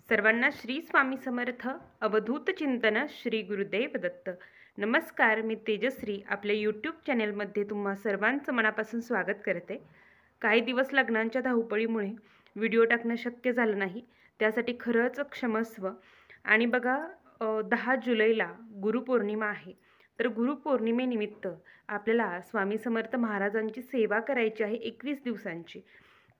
सर्वांना श्री स्वामी समर्थ अवधूत चिंतन श्री गुरुदेव दत्त. नमस्कार, मी तेजश्री आपल्या यूट्यूब चॅनेलमध्ये तुम्हा सर्वांचं मनापासून स्वागत करते. काही दिवस लग्नांच्या धावपळीमुळे व्हिडिओ टाकणं शक्य झालं नाही, त्यासाठी खरंच क्षमस्व. आणि बघा 10 जुलैला गुरुपौर्णिमा आहे. तर गुरुपौर्णिमेनिमित्त आपल्याला स्वामी समर्थ महाराजांची सेवा करायची आहे 21 दिवसांची.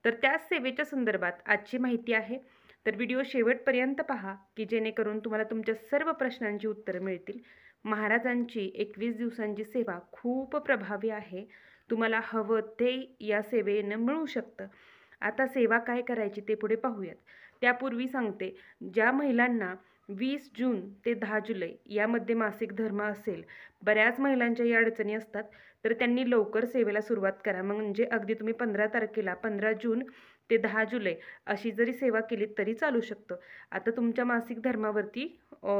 तर त्या सेवेच्या संदर्भात आजची माहिती आहे. तर व्हिडिओ शेवटपर्यंत पहा की जेणेकरून तुम्हाला तुमच्या सर्व प्रश्नांची उत्तरं मिळतील. महाराजांची 21 दिवसांची सेवा खूप प्रभावी आहे. तुम्हाला हवं ते या सेवेनं मिळू शकतं. आता सेवा काय करायची ते पुढे पाहूयात. त्यापूर्वी सांगते, ज्या महिलांना 20 जून ते 10 जुलै यामध्ये मासिक धर्म असेल, बऱ्याच महिलांच्या या अडचणी असतात, तर त्यांनी लवकर सेवेला सुरुवात करा. म्हणजे अगदी तुम्ही 15 तारखेला 15 जून ते 10 जुलै अशी जरी सेवा केली तरी चालू शकतं. आता तुमच्या मासिक धर्मावरती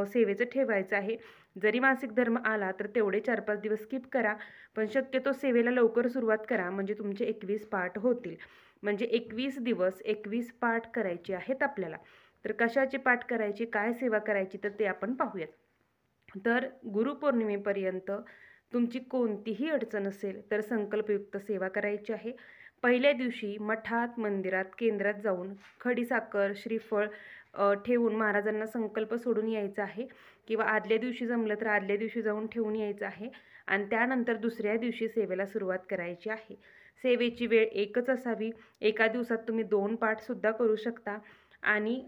सेवेचं ठेवायचं आहे. जरी मासिक धर्म आला तर तेवढे 4-5 दिवस स्किप करा, पण शक्यतो सेवेला लवकर सुरुवात करा, म्हणजे तुमचे 21 पाठ होतील. म्हणजे 21 दिवस 21 पाठ करायचे आहेत आपल्याला. तर कशाचे पाठ करायचे, काय सेवा करायची, तर ते आपण पाहूयात. तर गुरुपौर्णिमेपर्यंत तुमची कोणतीही अडचण असेल तर संकल्पयुक्त सेवा करायची आहे. पहिल्या दिवशी मठात, मंदिरात, केंद्रात जाऊन खडीसाखर, श्रीफळ ठेवून महाराजांना संकल्प सोडून यायचा आहे, किंवा आदल्या दिवशी जमलं तर आदल्या दिवशी जाऊन ठेवून यायचं आहे. आणि त्यानंतर दुसऱ्या दिवशी सेवेला सुरुवात करायची आहे. सेवेची वेळ एकच असावी. एका दिवसात तुम्ही 2 पाठसुद्धा करू शकता. आणि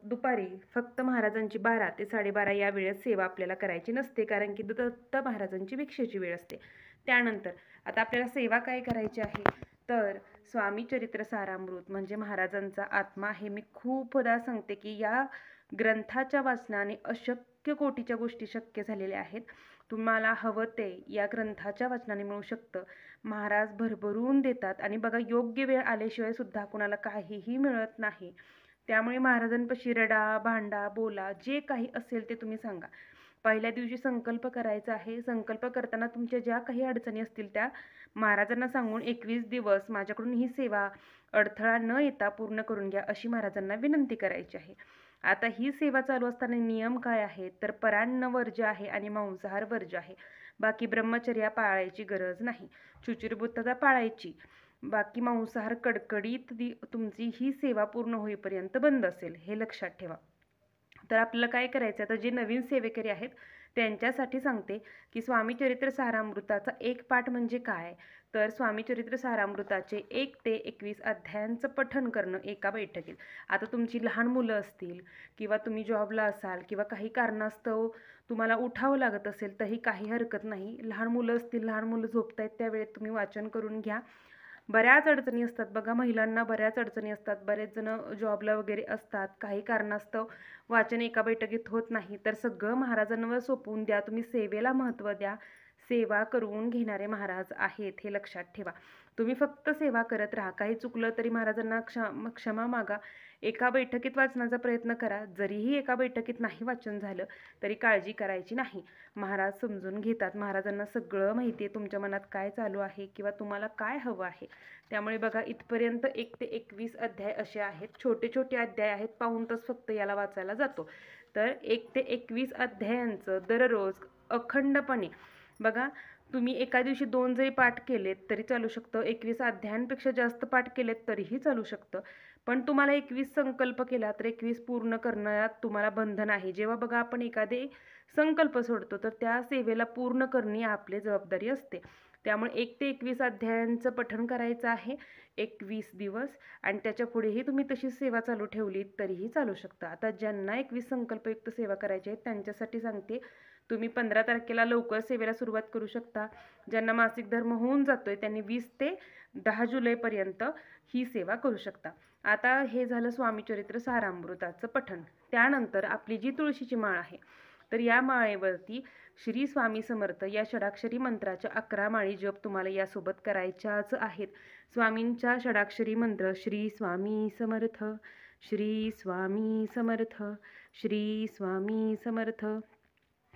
दुपारी फक्त महाराजांची 12 ते 12:30 या वेळेत सेवा आपल्याला करायची नसते, कारण की दत्त महाराजांची भिक्षेची वेळ असते. त्यानंतर आता आपल्याला सेवा काय करायची आहे, तर स्वामी चरित्र सारामृत म्हणजे महाराजांचा आत्मा आहे. मी खूपदा सांगते की या ग्रंथाच्या वाचनाने अशक्य कोटीच्या गोष्टी शक्य झालेल्या आहेत. तुम्हाला हवं ते या ग्रंथाच्या वाचनाने मिळू शकतं. महाराज भरभरून देतात, आणि बघा योग्य वेळ आल्याशिवाय सुद्धा कुणाला काहीही मिळत नाही. त्यामुळे महाराजांपाशी रडा, भांडा, बोला, जे काही असेल ते तुम्ही सांगा. पहिल्या दिवशी संकल्प करायचा आहे. संकल्प करताना तुमच्या ज्या काही अडचणी असतील त्या महाराजांना सांगून 21 दिवस माझ्याकडून ही सेवा अडथळा न येता पूर्ण करून घ्या, अशी महाराजांना विनंती करायची आहे. आता ही सेवा चालू असताना नियम काय आहेत, तर परान्न वर्ज्य आहे आणि मांसाहार वर्ज्य आहे. बाकी ब्रह्मचर्या पाळायची गरज नाही. शुचिर्भूतता पाळायची. बाकी मांसाहार कडकडीत तुमची ही सेवा पूर्ण होईपर्यंत बंद असेल, हे लक्षात ठेवा. तर आपल्याला काय करायचं, आता जे नवीन सेवेकरी आहेत त्यांच्यासाठी सांगते की स्वामी चरित्र सारामृताचा एक पाठ म्हणजे काय, तर स्वामी चरित्र सारामृताचे 1 ते 21 अध्यायांचं पठण करणं एका बैठकीत. आता तुमची लहान मुलं असतील, किंवा तुम्ही जॉबला असाल, किंवा काही कारणास्तव तुम्हाला उठावं लागत असेल तरी काही हरकत नाही. लहान मुलं असतील, लहान मुलं झोपतायत त्यावेळेत तुम्ही वाचन करून घ्या. बऱ्याच अडचणी असतात बघा, महिलांना बऱ्याच अडचणी असतात. बरेच जण जॉबला वगैरे असतात, काही कारणास्तव वाचन एका बैठकीत होत नाही, तर सगळं महाराजांवर सोपवून द्या. तुम्ही सेवेला महत्त्व द्या. सेवा करून घेणारे महाराज आहेत, हे लक्षात ठेवा. तुम्ही फक्त सेवा करत राहा. काही चुकलं तरी महाराजांना क्षमा मागा. एका बैठकीत वाचनाचा प्रयत्न करा. जरीही एका बैठकीत नाही वाचन झालं तरी काळजी करायची नाही. महाराज समजून घेतात. महाराजांना सगळं माहिती आहे तुमच्या मनात काय चालू आहे किंवा तुम्हाला काय हवं आहे. त्यामुळे बघा, इथपर्यंत 1 ते 21 अध्याय असे आहेत. छोटे छोटे अध्याय आहेत, पाऊण तास फक्त याला वाचायला जातो. तर 1 ते 21 अध्यायांचं दररोज अखंडपणे बघा, तुम्ही एका दिवशी 2 जरी पाठ केलेत तरी चालू शकतं. 21 अध्यायांपेक्षा जास्त पाठ केलेत तरीही चालू शकतं. पण तुम्हाला 21 संकल्प केला तर 21 पूर्ण करण्यात तुम्हाला बंधन आहे. जेव्हा बघा आपण एखादे संकल्प सोडतो तर त्या सेवेला पूर्ण करणे आपली जबाबदारी असते. त्यामुळे 1 ते 21 अध्यायांचं पठण करायचं आहे 21 दिवस, आणि त्याच्या पुढेही तुम्ही तशी सेवा चालू ठेवली तरीही चालू शकतं. आता ज्यांना 21 संकल्पयुक्त सेवा करायची आहे त्यांच्यासाठी सांगते, तुम्ही 15 तारखेला लवकर सेवेला सुरुवात करू शकता. ज्यांना मासिक धर्म होऊन जातोय त्यांनी 20 ते 10 जुलैपर्यंत ही सेवा करू शकता. आता हे झालं स्वामीचरित्र सारामृताचं पठण. त्यानंतर आपली जी तुळशीची माळ आहे, तर या माळेवरती श्री स्वामी समर्थ या षडाक्षरी मंत्राच्या 11 माळी जप तुम्हाला यासोबत करायच्याच आहेत. स्वामींचा षडाक्षरी मंत्र श्री स्वामी समर्थ, श्री स्वामी समर्थ, श्री स्वामी समर्थ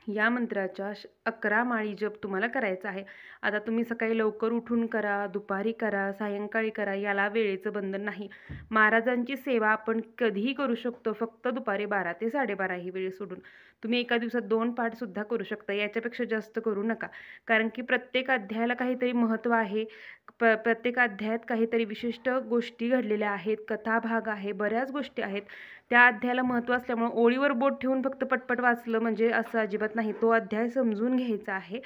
या मंत्राच्या 11 माळी जप तुम्हाला करायचा आहे. आता तुम्ही सकाळी लवकर उठून करा, दुपारी करा, सायंकाळी करा, याला वेळेचं बंधन नाही. महाराजांची सेवा आपण कधीही करू शकतो, फक्त दुपारी 12 ते 12:30 ही वेळ सोडून. तुम्ही एका दिवसात 2 पाठसुद्धा करू शकता, याच्यापेक्षा जास्त करू नका. कारण की प्रत्येक अध्यायाला काहीतरी महत्त्व आहे. प्रत्येक अध्यायात काहीतरी विशिष्ट गोष्टी घडलेल्या आहेत, कथाभाग आहे, बऱ्याच गोष्टी आहेत. त्या अध्यायाला महत्त्व असल्यामुळे ओळीवर बोट ठेवून फक्त पटपट वाचलं म्हणजे असं अजिबात नाही. तो अध्याय समजून घ्यायचा आहे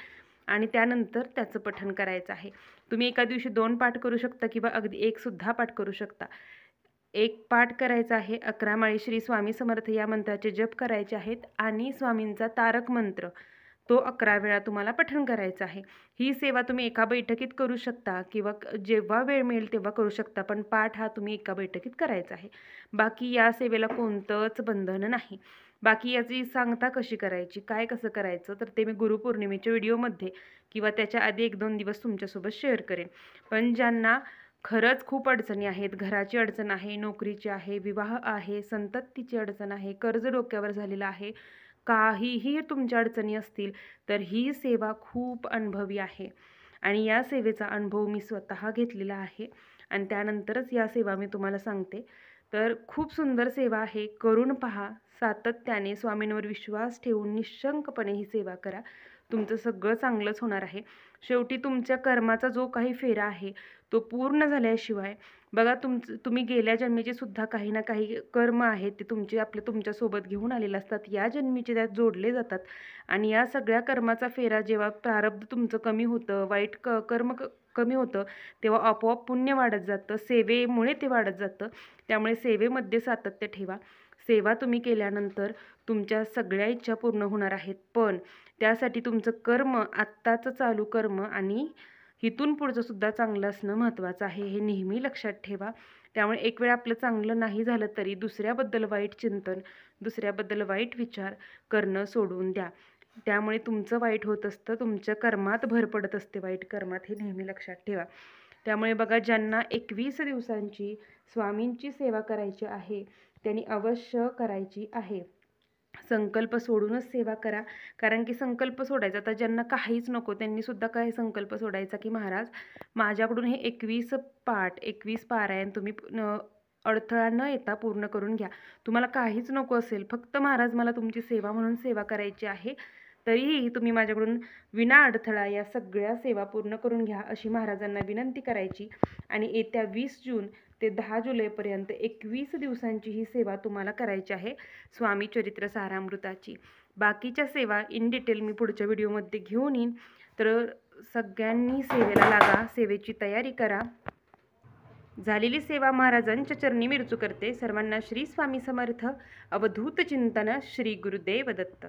आणि त्यानंतर त्याचं पठण करायचं आहे. तुम्ही एका दिवशी 2 पाठ करू शकता किंवा अगदी 1 सुद्धा पाठ करू शकता. 1 पाठ करायचा आहे. 11 माळी श्री स्वामी समर्थ या मंत्राचे जप करायचे आहेत आणि स्वामींचा तारक मंत्र तो 11 वेळा तुम्हाला पठण करायचा आहे. ही सेवा तुम्ही एका बैठकीत करू शकता किंवा जेव्हा वेळ मिळेल तेव्हा करू शकता, पण पाठ हा तुम्ही एका बैठकीत करायचा आहे. बाकी या सेवेला कोणतंच बंधन नाही. बाकी याची सांगता कशी करायची, काय कसं करायचं, तर ते मी गुरुपौर्णिमेच्या व्हिडिओमध्ये किंवा त्याच्या आधी 1-2 दिवस तुमच्यासोबत शेअर करेन. पण ज्यांना खरंच खूप अडचणी आहेत, घराची अडचण आहे, नोकरीची आहे, विवाह आहे, संततीची अडचण आहे, कर्ज डोक्यावर झालेलं आहे, काहीही तुमच्या अडचणी असतील तर ही सेवा खूप अनुभवी आहे आणि या सेवेचा अनुभव मी स्वतः घेतलेला आहे आणि त्यानंतरच या सेवा मी तुम्हाला सांगते. तर खूप सुंदर सेवा आहे, करून पहा. सातत्याने स्वामींवर विश्वास ठेवून निःशंकपणे ही सेवा करा. तुमचं सगळं चांगलंच होणार आहे. शेवटी तुमच्या कर्माचा जो काही फेरा आहे तो पूर्ण झाल्याशिवाय बघा तुम्ही गेल्या जन्मीचे सुद्धा काही ना काही कर्म आहेत ते तुमच्यासोबत घेऊन आलेले असतात. या जन्मीचे त्यात जोडले जातात आणि या सगळ्या कर्माचा फेरा जेव्हा प्रारब्ध तुमचं कमी होतं, वाईट कर्म कमी होतं, तेव्हा आपोआप पुण्य वाढत जातं. सेवेमुळे ते वाढत जातं. त्यामुळे सेवेमध्ये सातत्य ठेवा. सेवा तुम्ही केल्यानंतर तुमच्या सगळ्या इच्छा पूर्ण होणार आहेत. पण त्यासाठी तुमचं कर्म, आत्ताचं चालू कर्म आणि इथून पुढचं सुद्धा चांगलं असणं महत्त्वाचं आहे, हे नेहमी लक्षात ठेवा. त्यामुळे एक वेळ आपलं चांगलं नाही झालं तरी दुसऱ्याबद्दल वाईट चिंतन, दुसऱ्याबद्दल वाईट विचार करणं सोडून द्या. त्यामुळे तुमचं वाईट होत असतं, तुमच्या कर्मात भर पडत असते, वाईट कर्मात, हे नेहमी लक्षात ठेवा. त्यामुळे बघा, ज्यांना 21 दिवसांची स्वामींची सेवा करायची आहे त्यांनी अवश्य करायची आहे. संकल्प सोडूनच सेवा करा. कारण की संकल्प सोडायचा, आता ज्यांना काहीच नको त्यांनी सुद्धा काय संकल्प सोडायचा की महाराज माझ्याकडून हे 21 पाठ 21 पारायण तुम्ही अडथळा न येता पूर्ण करून घ्या. तुम्हाला काहीच नको असेल, फक्त महाराज मला तुमची सेवा म्हणून सेवा करायची आहे, तरीही तुम्ही माझ्याकडून विना अडथळा या सगळ्या सेवा पूर्ण करून घ्या, अशी महाराजांना विनंती करायची. आणि येत्या 20 जून ते 10 जुलैपर्यंत 21 दिवसांची ही सेवा तुम्हाला करायची आहे स्वामी चरित्र सारामृताची. बाकीच्या सेवा इन डिटेल मी पुढच्या व्हिडिओमध्ये घेऊन येईन. तर सगळ्यांनी सेवेला लागा, सेवेची तयारी करा. झालेली सेवा महाराजांच्या चरणी मिरचू करते. सर्वांना श्री स्वामी समर्थ. अवधूत चिंतन. श्री गुरुदेव दत्त.